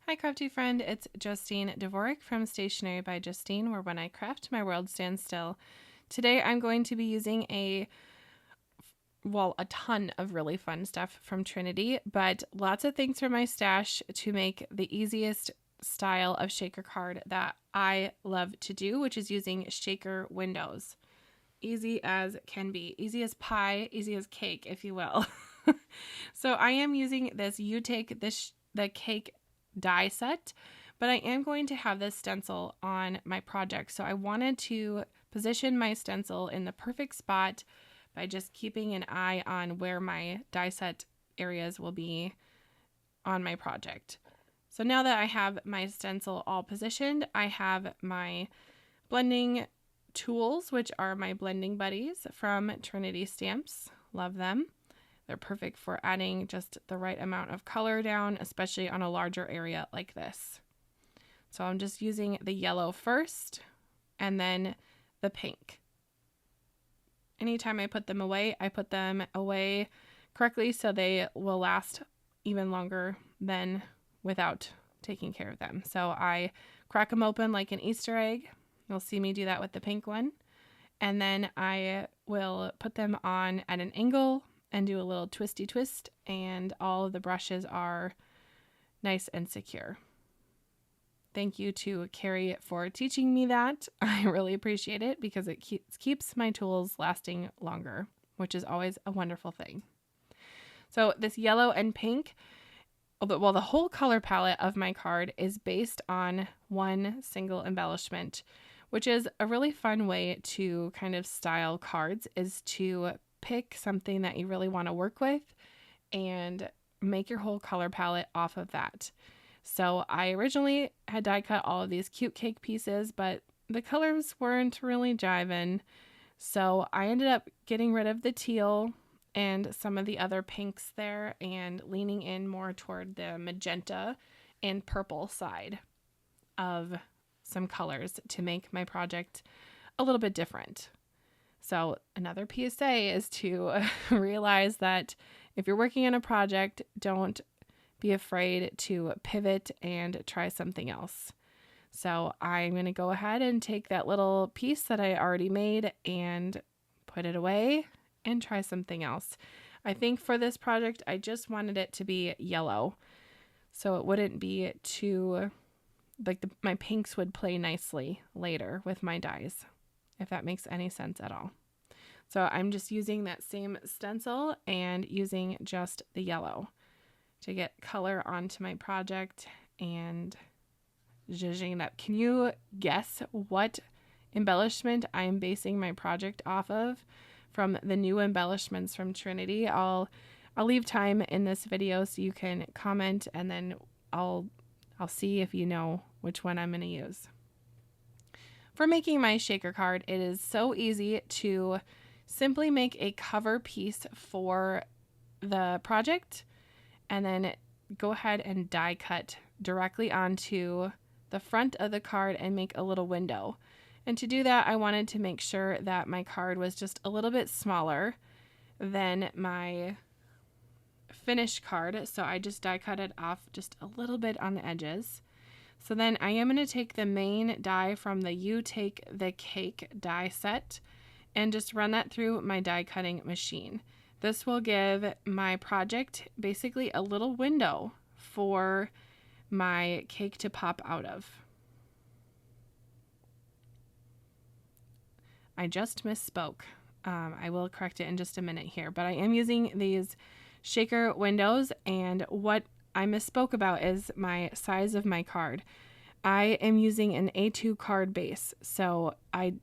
Hi crafty friend, it's Justine Dvorak from Stationery by Justine, where when I craft, my world stands still. Today I'm going to be using a ton of really fun stuff from Trinity, but lots of things from my stash to make the easiest style of shaker card that I love to do, which is using shaker windows. Easy as can be, easy as pie, easy as cake, if you will. So I am using this the cake die set, but I am going to have this stencil on my project. So I wanted to position my stencil in the perfect spot by just keeping an eye on where my die set areas will be on my project. So now that I have my stencil all positioned, I have my blending tools, which are my blending buddies from Trinity Stamps. Love them. They're perfect for adding just the right amount of color down, especially on a larger area like this. So I'm just using the yellow first and then the pink. Anytime I put them away, I put them away correctly so they will last even longer than without taking care of them. So I crack them open like an Easter egg. You'll see me do that with the pink one. And then I will put them on at an angle and do a little twisty twist, and all of the brushes are nice and secure. Thank you to Carrie for teaching me that. I really appreciate it because it keeps my tools lasting longer, which is always a wonderful thing. So this yellow and pink, the whole color palette of my card is based on one single embellishment, which is a really fun way to kind of style cards, is to pick something that you really want to work with and make your whole color palette off of that. So I originally had die cut all of these cute cake pieces, but the colors weren't really jiving. So I ended up getting rid of the teal and some of the other pinks there and leaning in more toward the magenta and purple side of some colors to make my project a little bit different. So another PSA is to realize that if you're working on a project, don't be afraid to pivot and try something else. So I'm going to go ahead and take that little piece that I already made and put it away and try something else. I think for this project, I just wanted it to be yellow, so it wouldn't be too, like my pinks would play nicely later with my dyes, if that makes any sense at all. So I'm just using that same stencil and using just the yellow to get color onto my project and zhuzhing it up. Can you guess what embellishment I'm basing my project off of from the new embellishments from Trinity? I'll leave time in this video so you can comment, and then I'll see if you know which one I'm going to use. For making my shaker card, it is so easy to simply make a cover piece for the project and then go ahead and die cut directly onto the front of the card and make a little window. And to do that, I wanted to make sure that my card was just a little bit smaller than my finished card. So I just die cut it off just a little bit on the edges. So then I am going to take the main die from the You Take the Cake die set and just run that through my die cutting machine. This will give my project basically a little window for my cake to pop out of. I just misspoke. I will correct it in just a minute here, but I am using these shaker windows, and what I misspoke about is my size of my card. I am using an A2 card base, so I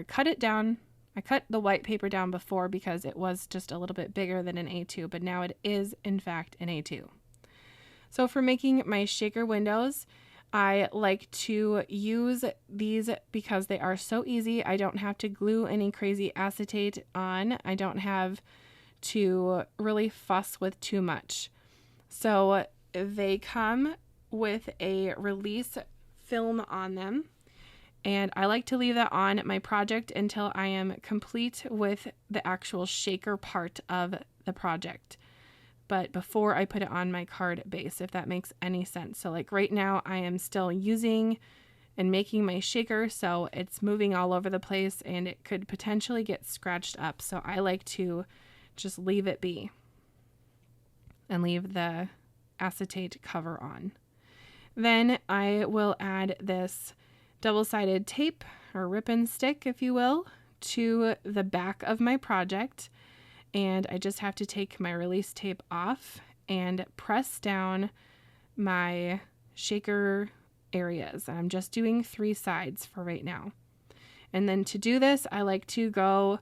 cut it down. I cut the white paper down before because it was just a little bit bigger than an A2, but now it is in fact an A2. So for making my shaker windows, I like to use these because they are so easy. I don't have to glue any crazy acetate on. I don't have to really fuss with too much. So they come with a release film on them, and I like to leave that on my project until I am complete with the actual shaker part of the project. but before I put it on my card base, if that makes any sense. So like right now I am still using and making my shaker, so it's moving all over the place and it could potentially get scratched up. So I like to just leave it be and leave the acetate cover on. Then I will add this double-sided tape or ribbon stick, if you will, to the back of my project. And I just have to take my release tape off and press down my shaker areas. I'm just doing 3 sides for right now. And then to do this, I like to go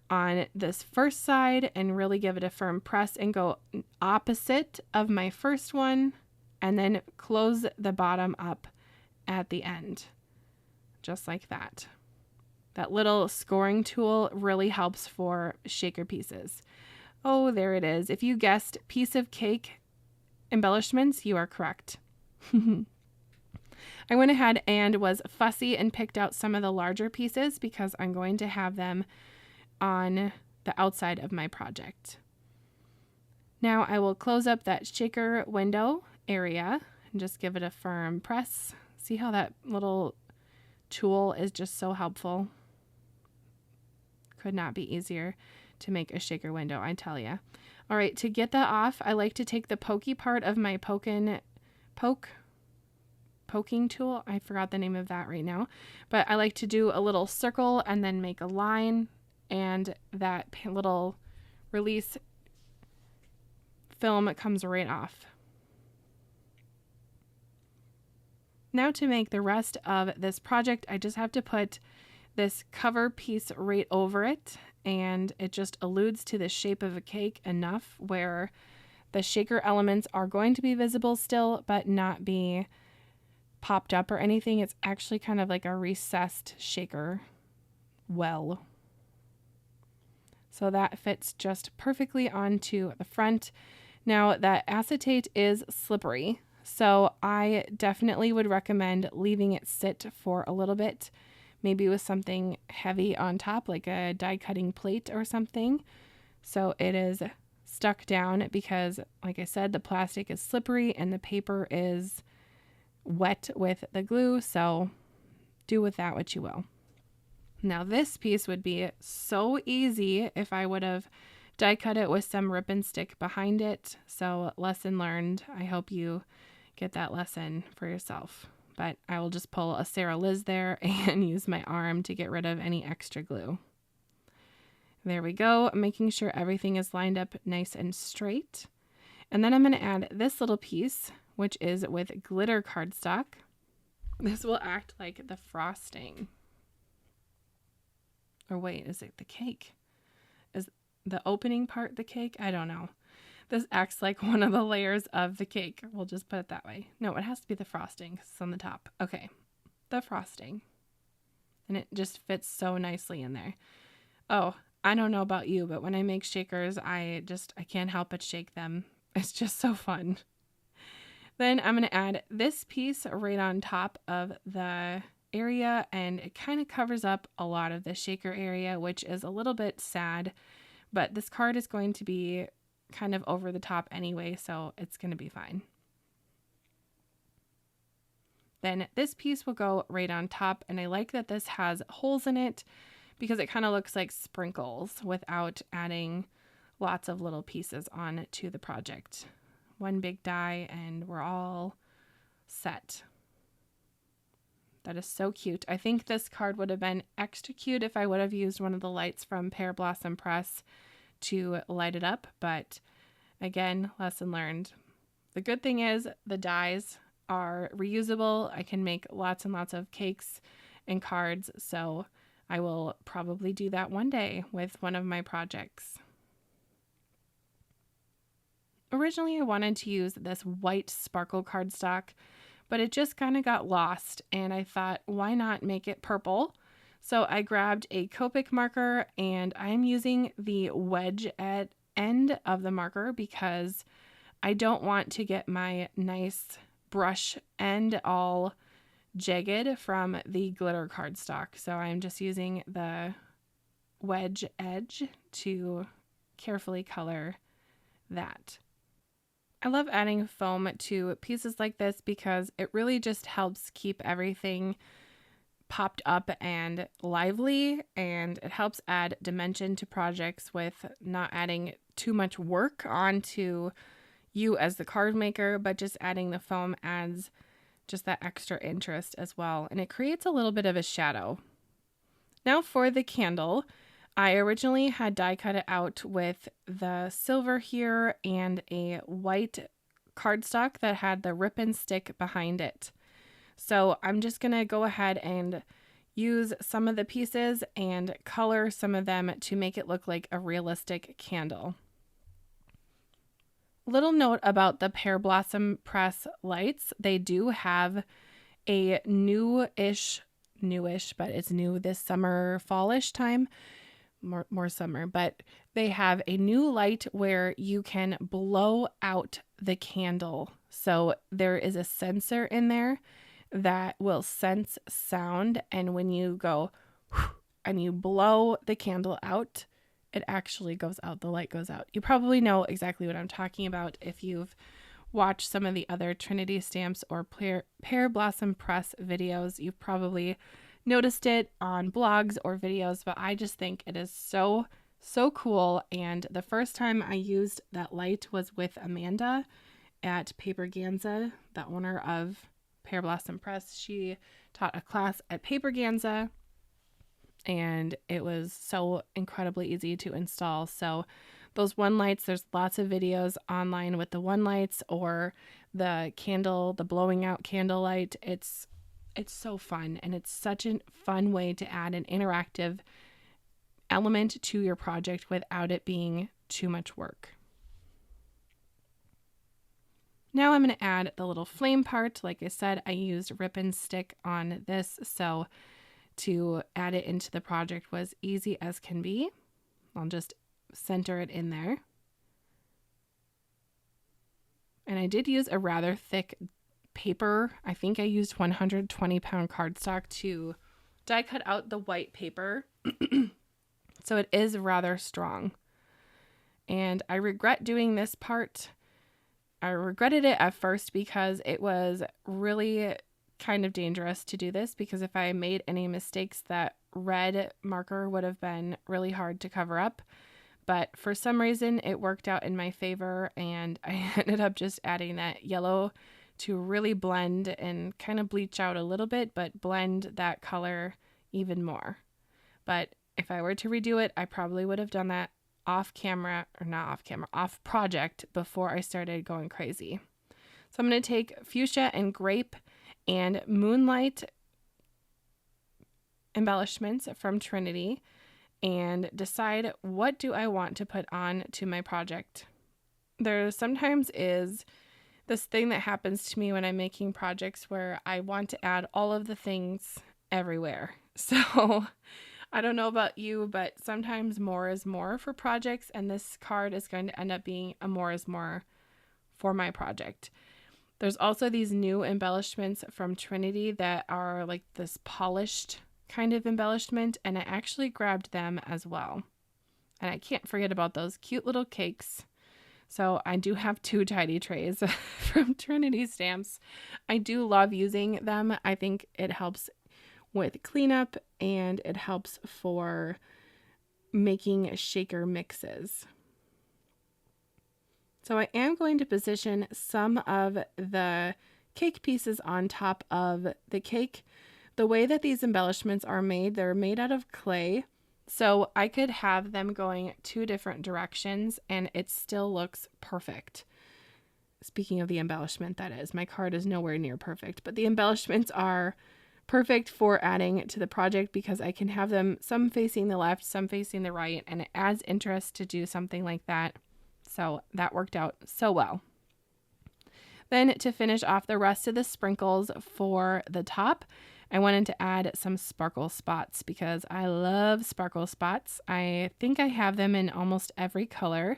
on this first side and really give it a firm press and go opposite of my first one, and then close the bottom up at the end, just like that. That little scoring tool really helps for shaker pieces. Oh, there it is. If you guessed piece of cake embellishments, you are correct. I went ahead and was fussy and picked out some of the larger pieces because I'm going to have them on the outside of my project. Now I will close up that shaker window area and just give it a firm press. See how that little tool is just so helpful? Could not be easier to make a shaker window, I tell you. All right, to get that off, I like to take the pokey part of my poking tool. I forgot the name of that right now, but I like to do a little circle and then make a line, and that little release film comes right off. Now to make the rest of this project, I just have to put this cover piece right over it, and it just alludes to the shape of a cake enough where the shaker elements are going to be visible still, but not be popped up or anything. It's actually kind of like a recessed shaker well. So that fits just perfectly onto the front. Now that acetate is slippery, so I definitely would recommend leaving it sit for a little bit, maybe with something heavy on top, like a die cutting plate or something, so it is stuck down, because like I said, the plastic is slippery and the paper is wet with the glue, so do with that what you will. Now this piece would be so easy if I would have die cut it with some ribbon stick behind it. So lesson learned. I hope you get that lesson for yourself. But I will just pull a Sarah Liz there and use my arm to get rid of any extra glue. There we go, making sure everything is lined up nice and straight. And then I'm going to add this little piece, which is with glitter cardstock. This will act like the frosting. Or wait, is it the cake? Is the opening part the cake? I don't know. This acts like one of the layers of the cake. We'll just put it that way. No, it has to be the frosting because it's on the top. Okay, the frosting. And it just fits so nicely in there. Oh, I don't know about you, but when I make shakers, I can't help but shake them. It's just so fun. Then I'm going to add this piece right on top of the area, and it kind of covers up a lot of the shaker area, which is a little bit sad, but this card is going to be kind of over the top anyway, so it's going to be fine. Then this piece will go right on top, and I like that this has holes in it because it kind of looks like sprinkles without adding lots of little pieces on to the project. One big die and we're all set. That is so cute. I think this card would have been extra cute if I would have used one of the lights from Pear Blossom Press to light it up, but again, lesson learned. The good thing is the dies are reusable. I can make lots and lots of cakes and cards, so I will probably do that one day with one of my projects. Originally, I wanted to use this white sparkle cardstock, but it just kind of got lost, and I thought, why not make it purple? So I grabbed a Copic marker, and I'm using the wedge at end of the marker because I don't want to get my nice brush end all jagged from the glitter cardstock. So I'm just using the wedge edge to carefully color that. I love adding foam to pieces like this because it really just helps keep everything popped up and lively, and it helps add dimension to projects with not adding too much work onto you as the card maker, but just adding the foam adds just that extra interest as well, and it creates a little bit of a shadow. Now for the candle, I originally had die cut it out with the silver here and a white cardstock that had the rip and stick behind it. So I'm just going to go ahead and use some of the pieces and color some of them to make it look like a realistic candle. Little note about the Pear Blossom Press lights. They do have a newish, but it's new this summer, fallish time. More summer, but they have a new light where you can blow out the candle. So there is a sensor in there that will sense sound, and when you go and you blow the candle out, it actually goes out. The light goes out. You probably know exactly what I'm talking about if you've watched some of the other Trinity Stamps or Pear Blossom Press videos. You've probably noticed it on blogs or videos, but I just think it is so cool. And the first time I used that light was with Amanda at Paper Ganza, the owner of Pear Blossom Press. She taught a class at Paper Ganza, and it was so incredibly easy to install. So those one lights, there's lots of videos online with the one lights or the candle, the blowing out candle light. It's so fun, and it's such a fun way to add an interactive element to your project without it being too much work. Now I'm going to add the little flame part. Like I said, I used rip and stick on this, so to add it into the project was easy as can be. I'll just center it in there. And I did use a rather thick paper. I think I used 120-pound cardstock to die cut out the white paper. So it is rather strong. And I regret doing this part. I regretted it at first because it was really kind of dangerous to do this, because if I made any mistakes, that red marker would have been really hard to cover up. But for some reason it worked out in my favor, and I ended up just adding that yellow to really blend and kind of bleach out a little bit, but blend that color even more. But if I were to redo it, I probably would have done that off project before I started going crazy. So I'm going to take fuchsia and grape and moonlight embellishments from Trinity and decide what do I want to put on to my project. There sometimes is this thing that happens to me when I'm making projects where I want to add all of the things everywhere. So I don't know about you, but sometimes more is more for projects, and this card is going to end up being a more is more for my project. There's also these new embellishments from Trinity that are like this polished kind of embellishment, and I actually grabbed them as well. And I can't forget about those cute little cakes. So I do have 2 tidy trays from Trinity Stamps. I do love using them. I think it helps with cleanup, and it helps for making shaker mixes. So I am going to position some of the cake pieces on top of the cake. The way that these embellishments are made, they're made out of clay. So I could have them going 2 different directions and it still looks perfect. Speaking of the embellishment, that is, my card is nowhere near perfect, but the embellishments are perfect for adding to the project because I can have them some facing the left, some facing the right, and it adds interest to do something like that. So that worked out so well. Then to finish off the rest of the sprinkles for the top, I wanted to add some sparkle spots because I love sparkle spots. I think I have them in almost every color,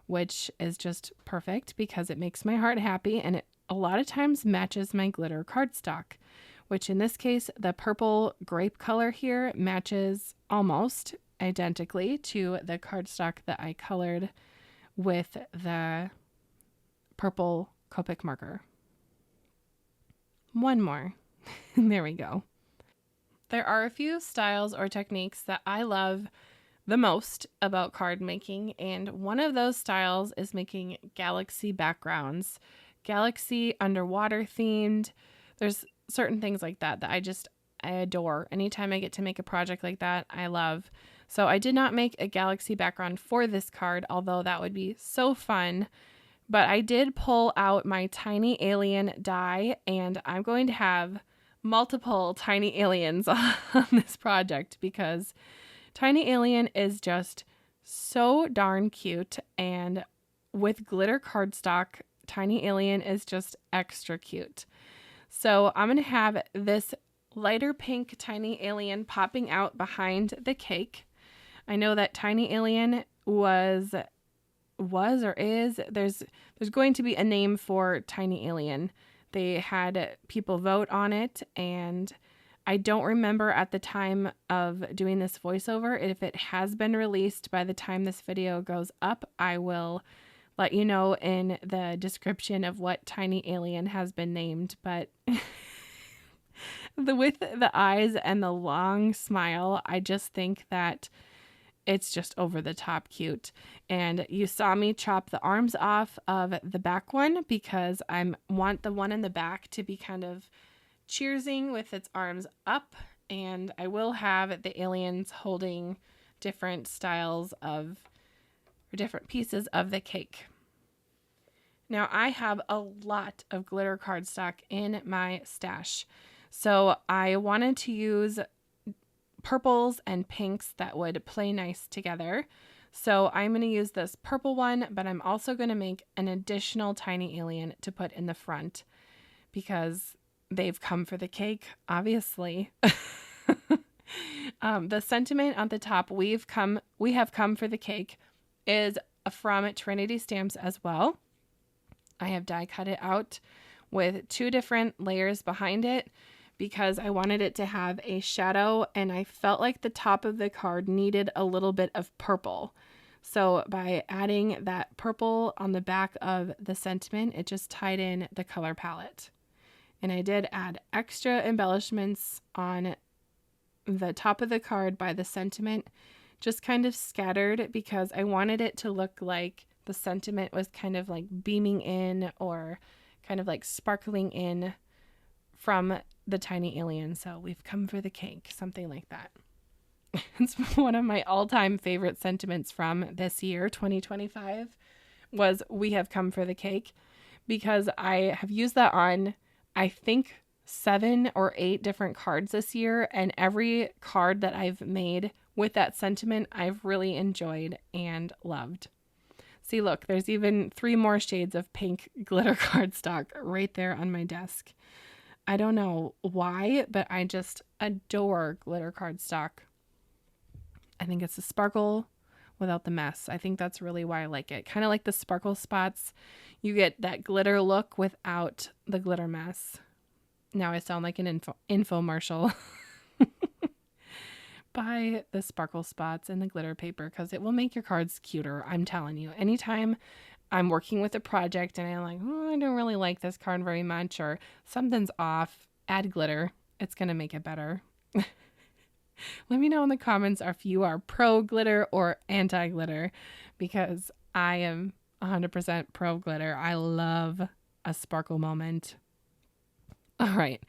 which is just perfect because it makes my heart happy, and it a lot of times matches my glitter cardstock, which in this case, the purple grape color here matches almost identically to the cardstock that I colored with the purple Copic marker. One more. There we go. There are a few styles or techniques that I love the most about card making, and one of those styles is making galaxy backgrounds, galaxy underwater themed. There's certain things like that that I adore. Anytime I get to make a project like that, I love. So I did not make a galaxy background for this card, although that would be so fun. But I did pull out my tiny alien die, and I'm going to have multiple tiny aliens on this project because tiny alien is just so darn cute, and with glitter cardstock, tiny alien is just extra cute. So I'm going to have this lighter pink tiny alien popping out behind the cake. I know that tiny alien was or is, there's going to be a name for tiny alien. They had people vote on it, and I don't remember at the time of doing this voiceover. If it has been released by the time this video goes up, I will let you know in the description of what tiny alien has been named. But with the eyes and the long smile, I just think that it's just over the top cute. And you saw me chop the arms off of the back one because I want the one in the back to be kind of cheersing with its arms up. And I will have the aliens holding different styles of, or different pieces of the cake. Now I have a lot of glitter cardstock in my stash. So I wanted to use purples and pinks that would play nice together. So I'm going to use this purple one, but I'm also going to make an additional tiny alien to put in the front because they've come for the cake, obviously. The sentiment on the top, we have come for the cake, is from Trinity Stamps as well. I have die cut it out with 2 different layers behind it because I wanted it to have a shadow, and I felt like the top of the card needed a little bit of purple. So by adding that purple on the back of the sentiment, it just tied in the color palette. And I did add extra embellishments on the top of the card by the sentiment, just kind of scattered because I wanted it to look like the sentiment was kind of like beaming in or kind of like sparkling in from the tiny alien. So we've come for the cake, something like that. It's one of my all-time favorite sentiments from this year, 2025, was we have come for the cake, because I have used that on, I think, 7 or 8 different cards this year, and every card that I've made with that sentiment, I've really enjoyed and loved. See, look, there's even 3 more shades of pink glitter cardstock right there on my desk. I don't know why, but I just adore glitter cardstock. I think it's the sparkle without the mess. I think that's really why I like it. Kind of like the sparkle spots. You get that glitter look without the glitter mess. Now I sound like an infomercial. Buy the sparkle spots and the glitter paper because it will make your cards cuter. I'm telling you. Anytime I'm working with a project and I'm like, oh, I don't really like this card very much, or something's off, add glitter. It's going to make it better. Let me know in the comments if you are pro glitter or anti glitter, because I am 100% pro glitter. I love a sparkle moment. All right.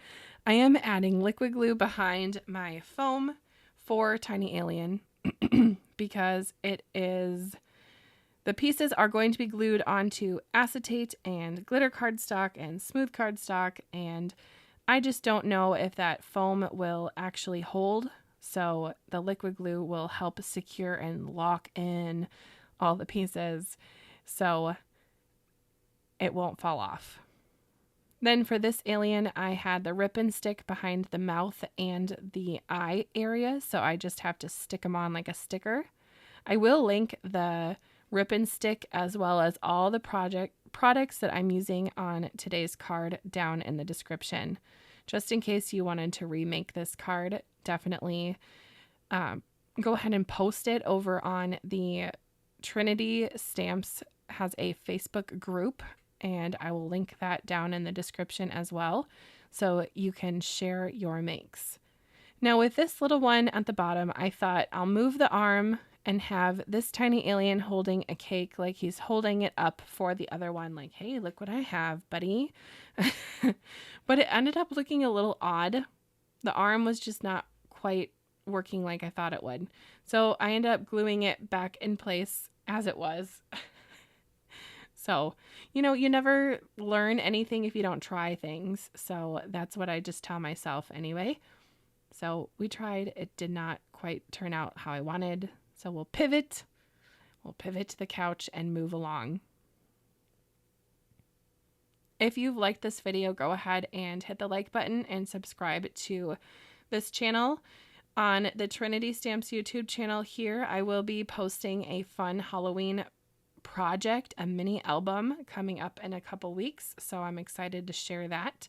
I am adding liquid glue behind my foam for Tiny Alien because the pieces are going to be glued onto acetate and glitter cardstock and smooth cardstock, and I just don't know if that foam will actually hold. So the liquid glue will help secure and lock in all the pieces so it won't fall off. Then for this alien, I had the rip and stick behind the mouth and the eye area, so I just have to stick them on like a sticker. I will link the rip and stick as well as all the products that I'm using on today's card down in the description. Just in case you wanted to remake this card, definitely go ahead and post it over on the Trinity Stamps has a Facebook group, and I will link that down in the description as well, so you can share your makes. Now with this little one at the bottom, I thought I'll move the arm and have this tiny alien holding a cake like he's holding it up for the other one, like, hey, look what I have, buddy. But it ended up looking a little odd. The arm was just not quite working like I thought it would. So I ended up gluing it back in place as it was. So, you know, you never learn anything if you don't try things. So that's what I just tell myself anyway. So we tried. It did not quite turn out how I wanted. So we'll pivot. We'll pivot to the couch and move along. If you've liked this video, go ahead and hit the like button and subscribe to this channel. On the Trinity Stamps YouTube channel here, I will be posting a fun Halloween project, a mini album coming up in a couple weeks. So I'm excited to share that.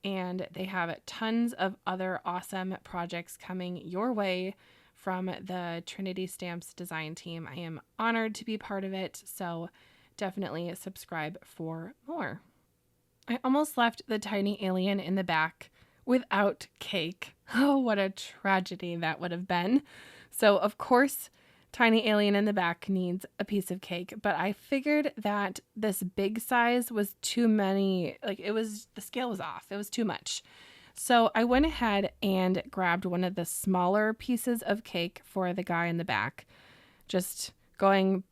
And they have tons of other awesome projects coming your way from the Trinity Stamps design team. I am honored to be part of it, so definitely subscribe for more. I almost left the tiny alien in the back without cake. Oh, what a tragedy that would have been. So, of course, tiny alien in the back needs a piece of cake, but I figured that this big size was too many, like the scale was off. It was too much. So I went ahead and grabbed one of the smaller pieces of cake for the guy in the back. Just going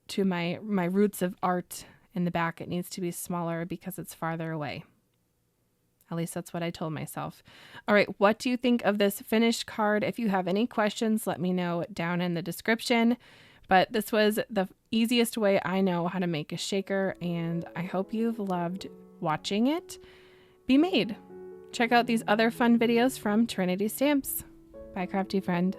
to my roots of art in the back, it needs to be smaller because it's farther away. At least that's what I told myself. All right, what do you think of this finished card? If you have any questions, let me know down in the description. But this was the easiest way I know how to make a shaker, and I hope you've loved watching it be made. Check out these other fun videos from Trinity Stamps. Bye, crafty friend.